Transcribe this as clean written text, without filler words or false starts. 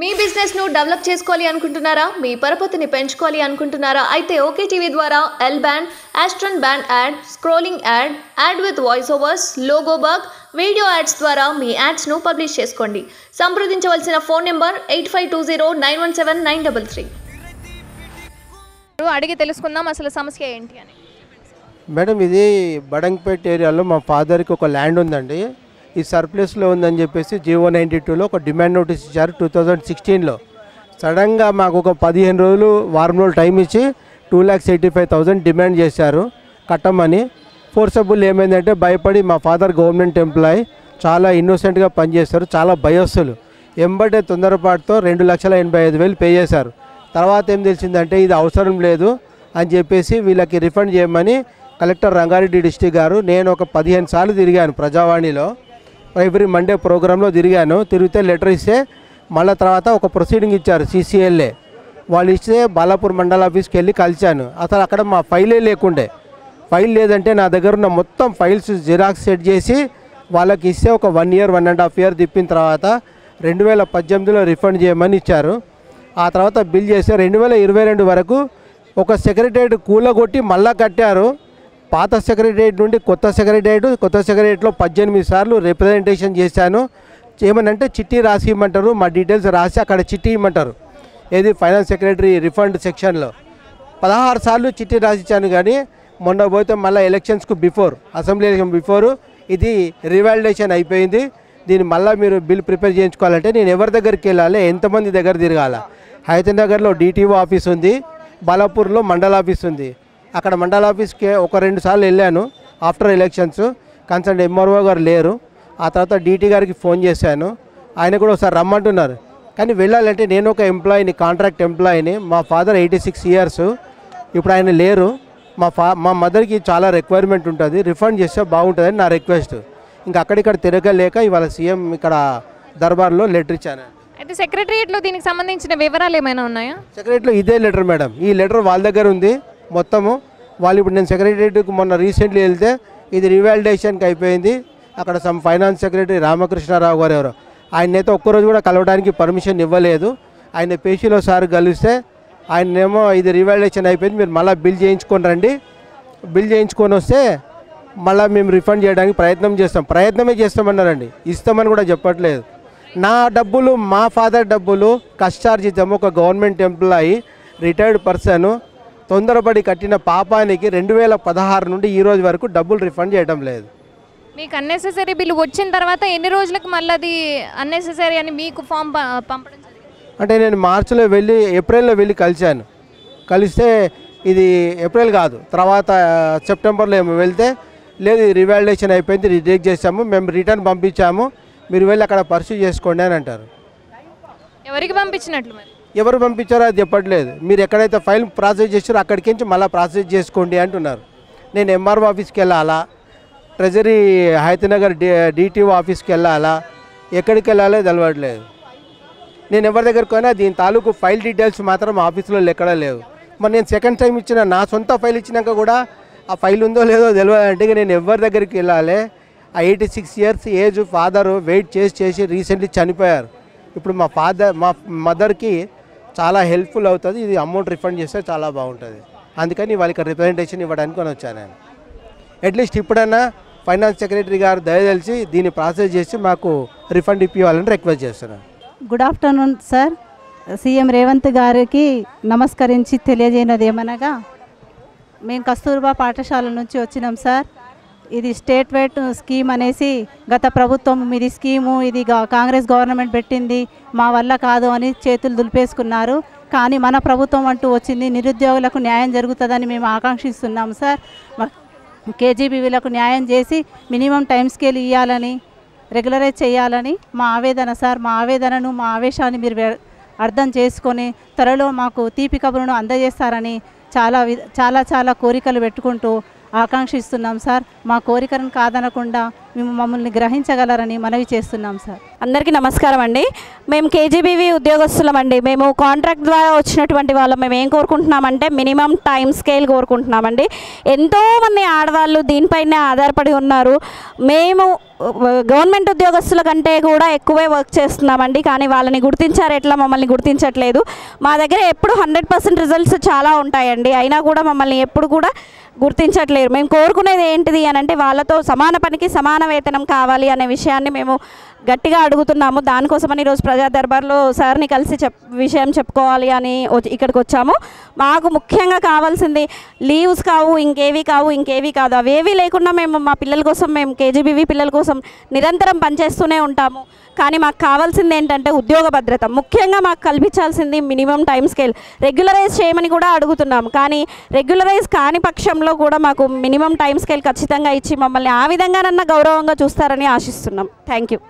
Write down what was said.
మీ business ను develop చేసుకోవాలి అనుకుంటున్నారా? మీ పరపతిని పెంచుకోవాలి అనుకుంటున్నారా? అయితే ఓకే టీవీ ద్వారా L band, aston band ad, scrolling ad, ad with voice overs, logo bug, video ads ద్వారా మీ యాడ్స్ ను పబ్లిష్ చేసుకోండి. సంప్రదించవలసిన ఫోన్ నెంబర్ 8520917933. అడిగి తెలుసుకుందాం అసలు సమస్య ఏంటి అని. మేడం, ఇది బడంగపేట ఏరియాలో మా ఫాదర్కి ఒక ల్యాండ్ ఉందండి. ఈ సర్ప్లస్లో ఉందని చెప్పేసి G192లో ఒక డిమాండ్ నోటీస్ ఇచ్చారు 2016లో. సడన్గా మాకు ఒక 15 రోజులు వారం రోజులు టైం ఇచ్చి 2,85,000 డిమాండ్ చేశారు కట్టమని. ఫోర్సబుల్ ఏమైందంటే భయపడి, మా ఫాదర్ గవర్నమెంట్ ఎంప్లాయీ, చాలా ఇన్నోసెంట్గా పనిచేస్తారు, చాలా భయస్తులు, ఎంబటే తొందరపాటుతో 2,85,000 పే చేశారు. తర్వాత ఏం తెలిసిందంటే ఇది అవసరం లేదు అని చెప్పేసి వీళ్ళకి రిఫండ్ చేయమని కలెక్టర్ రంగారెడ్డి డిస్ట్రిక్ట్ గారు, నేను ఒక 15 సార్లు తిరిగాను ప్రజావాణిలో, ఎవ్రీ మండే ప్రోగ్రాంలో తిరిగాను. తిరిగితే లెటర్ ఇస్తే మళ్ళీ తర్వాత ఒక ప్రొసీడింగ్ ఇచ్చారు CCLA వాళ్ళు ఇస్తే బాలాపూర్ మండల ఆఫీస్కి వెళ్ళి కలిశాను. అసలు అక్కడ మా ఫైలే లేకుండే. ఫైల్ లేదంటే నా దగ్గర ఉన్న మొత్తం ఫైల్స్ జిరాక్స్ సెట్ చేసి వాళ్ళకి ఇస్తే ఒక 1 year 1.5 year తిప్పిన తర్వాత 2018లో రిఫండ్ చేయమని ఇచ్చారు. ఆ తర్వాత బిల్ చేస్తే 2022 వరకు ఒక సెక్రటరియట్ కూలగొట్టి మళ్ళా కట్టారు. పాత సెక్రటరియట్ నుండి కొత్త సెక్రటరియట్లో 18 సార్లు రిప్రజెంటేషన్ చేశాను. ఏమనంటే చిట్టి రాసి ఇవ్వమంటారు, మా డీటెయిల్స్ రాసి అక్కడ చిట్టి ఇవ్వమంటారు. ఏది ఫైనాన్స్ సెక్రటరీ రిఫండ్ సెక్షన్లో 16 సార్లు చిట్టి రాసి ఇచ్చాను. కానీ మొన్న పోతే మళ్ళీ ఎలక్షన్స్కు బిఫోర్, అసెంబ్లీ ఎలక్షన్ బిఫోర్ ఇది రివాలిడేషన్ అయిపోయింది. దీన్ని మళ్ళీ మీరు బిల్ ప్రిపేర్ చేయించుకోవాలంటే నేను ఎవరి దగ్గరికి వెళ్ళాలి, ఎంతమంది దగ్గర తిరగాల? హైదరాబాద్లో DTO ఆఫీస్ ఉంది, బాలాపూర్లో మండల ఆఫీస్ ఉంది. అక్కడ మండల ఆఫీస్కి 1-2 సార్లు వెళ్ళాను ఆఫ్టర్ ఎలక్షన్స్. కన్సర్న్ MRO గారు లేరు. ఆ తర్వాత DT గారికి ఫోన్ చేశాను, ఆయన కూడా ఒకసారి రమ్మంటున్నారు. కానీ వెళ్ళాలంటే నేను ఒక ఎంప్లాయీని, కాంట్రాక్ట్ ఎంప్లాయీని. మా ఫాదర్ 86 years, ఇప్పుడు ఆయన లేరు. మా మదర్కి చాలా రిక్వైర్మెంట్ ఉంటుంది, రిఫండ్ చేస్తే బాగుంటుందని నా రిక్వెస్ట్. ఇంకా అక్కడిక్కడ తిరగలేక ఇవాళ CM ఇక్కడ దర్బార్లో లెటర్ ఇచ్చాను. అయితే సెక్రటరియట్లో దీనికి సంబంధించిన వివరాలు ఏమైనా ఉన్నాయా? సెక్రటరీలో ఇదే లెటర్ మేడం, ఈ లెటర్ వాళ్ళ దగ్గర ఉంది మొత్తము. వాళ్ళు ఇప్పుడు నేను సెక్రటరీకి మొన్న రీసెంట్లీ వెళ్తే ఇది రివాలిడేషన్కి అయిపోయింది. అక్కడ సమ్ ఫైనాన్స్ సెక్రటరీ రామకృష్ణారావు గారు ఎవరో, ఆయనైతే ఒక్కరోజు కూడా కలవడానికి పర్మిషన్ ఇవ్వలేదు. ఆయన పేషీలో సార్ కలిస్తే ఆయనేమో ఇది రివాలిడేషన్ అయిపోయింది, మీరు మళ్ళీ బిల్ చేయించుకొని రండి, బిల్ చేయించుకొని వస్తే మళ్ళీ మేము రిఫండ్ చేయడానికి ప్రయత్నమే చేస్తామన్నారండి. ఇస్తామని కూడా చెప్పట్లేదు. నా డబ్బులు, మా ఫాదర్ డబ్బులు కష్టార్జితం, ఒక గవర్నమెంట్ ఎంప్లాయీ, రిటైర్డ్ పర్సన్, తొందరపడి కట్టిన పాపానికి 2016 నుండి ఈ రోజు వరకు డబ్బులు రిఫండ్ చేయడం లేదు. మీకు అన్నెసెసరీ బిల్లు వచ్చిన తర్వాత ఎన్ని రోజులకు మళ్ళీ అది అన్నెసెసరీ అని మీకు ఫామ్ పంపడం జరిగింది? అంటే నేను ఏప్రిల్లో వెళ్ళి కలిశాను. కలిస్తే ఇది ఏప్రిల్ కాదు, తర్వాత సెప్టెంబర్లో ఏమో వెళ్తే లేదు రివాలిడేషన్ అయిపోయింది, రిజెక్ట్ చేసాము, మేము రిటర్న్ పంపించాము, మీరు వెళ్ళి అక్కడ పర్సూ చేసుకోండి అని అంటారు. ఎవరికి పంపించినట్లు మరి? ఎవరు పంపించారో అది చెప్పట్లేదు. మీరు ఎక్కడైతే ఫైల్ ప్రాసెస్ చేస్తారో అక్కడికి నుంచి మళ్ళీ ప్రాసెస్ చేసుకోండి అంటున్నారు. నేను MRO ఆఫీస్కి వెళ్ళాలా, ట్రెజరీ హైదరాబాద్ DTO ఆఫీస్కి వెళ్ళాలా, ఎక్కడికి వెళ్ళాలో తెలవట్లేదు. నేను ఎవరి దగ్గరికి పోయినా దీని తాలూకు ఫైల్ డీటెయిల్స్ మాత్రం ఆఫీస్లో ఎక్కడా లేవు. మరి నేను సెకండ్ టైం ఇచ్చిన నా సొంత ఫైల్ ఇచ్చినాక కూడా ఆ ఫైల్ ఉందో లేదో తెలియదంటే నేను ఎవరి దగ్గరికి వెళ్ళాలి? ఆ 86 years ఏజ్ ఫాదరు వెయిట్ చేసి రీసెంట్లీ చనిపోయారు. ఇప్పుడు మా మదర్కి చాలా హెల్ప్ఫుల్ అవుతుంది, ఇది అమౌంట్ రిఫండ్ చేస్తే చాలా బాగుంటుంది. అందుకని వాళ్ళకి రిప్రజెంటేషన్ ఇవ్వడానికి వచ్చాను నేను. అట్లీస్ట్ ఇప్పుడన్నా ఫైనాన్స్ సెక్రటరీ గారు దయచేసి దీన్ని ప్రాసెస్ చేసి మాకు రిఫండ్ ఇప్పించాలని రిక్వెస్ట్ చేస్తున్నాను. Good afternoon sir. CM Revanth గారికి నమస్కరించి తెలియజేయనది ఏమనగా, మేము కస్తూర్బా పాఠశాల నుంచి వచ్చినాం సార్. ఇది స్టేట్ వైడ్ స్కీమ్ అనేసి గత ప్రభుత్వం ఇది స్కీము, ఇది కాంగ్రెస్ గవర్నమెంట్ పెట్టింది, మా వల్ల కాదు అని చేతులు దులిపేసుకున్నారు. కానీ మన ప్రభుత్వం అంటూ వచ్చింది, నిరుద్యోగులకు న్యాయం జరుగుతుందని మేము ఆకాంక్షిస్తున్నాం సార్. KGBలకు న్యాయం చేసి మినిమం టైం స్కేల్ ఇవ్వాలని, రెగ్యులరైజ్ చేయాలని మా ఆవేదన సార్. మా ఆవేదనను, మా ఆవేశాన్ని మీరు అర్థం చేసుకొని త్వరలో మాకు తీపి కబురును అందజేస్తారని చాలా కోరికలు పెట్టుకుంటూ ఆకాంక్షిస్తున్నాం సార్. మా కోరికలను కాదనకుండా మేము మమ్మల్ని గ్రహించగలరని మనవి చేస్తున్నాం సార్. అందరికీ నమస్కారం అండి. మేము కేజీబీవీ ఉద్యోగస్తులం అండి. మేము కాంట్రాక్ట్ ద్వారా వచ్చినటువంటి వాళ్ళం. మేము ఏం కోరుకుంటున్నామంటే మినిమం టైం స్కేల్ కోరుకుంటున్నామండి. ఎంతోమంది ఆడవాళ్ళు దీనిపైనే ఆధారపడి ఉన్నారు. మేము గవర్నమెంట్ ఉద్యోగస్తుల కంటే కూడా ఎక్కువే వర్క్ చేస్తున్నామండి. కానీ వాళ్ళని గుర్తించారు, ఎట్లా మమ్మల్ని గుర్తించట్లేదు. మా దగ్గర ఎప్పుడు 100% రిజల్ట్స్ చాలా ఉంటాయండి, అయినా కూడా మమ్మల్ని ఎప్పుడు కూడా గుర్తించట్లేరు. మేము కోరుకునేది ఏంటిది అని అంటే వాళ్ళతో సమాన పనికి సమాన వేతనం కావాలి అనే విషయాన్ని మేము గట్టిగా అడుగుతున్నాము. దానికోసమని ఈరోజు ప్రజా దర్బార్లో సార్ని కలిసి విషయం చెప్పుకోవాలి అని ఇక్కడికి వచ్చాము. మాకు ముఖ్యంగా కావాల్సింది లీవ్స్ కావు, ఇంకేవి కాదు. అవేవి లేకుండా మేము మా పిల్లల కోసం, మేము కేజీబీవీ పిల్లల కోసం నిరంతరం పనిచేస్తూనే ఉంటాము. కానీ మాకు కావాల్సింది ఏంటంటే ఉద్యోగ భద్రత. ముఖ్యంగా మాకు కల్పించాల్సింది మినిమం టైం స్కేల్. రెగ్యులరైజ్ చేయమని కూడా అడుగుతున్నాము. కానీ రెగ్యులరైజ్ కాని పక్షంలో కూడా మాకు మినిమం టైం స్కేల్ ఖచ్చితంగా ఇచ్చి మమ్మల్ని ఆ విధంగానన్నా గౌరవంగా చూస్తారని ఆశిస్తున్నాం. Thank you.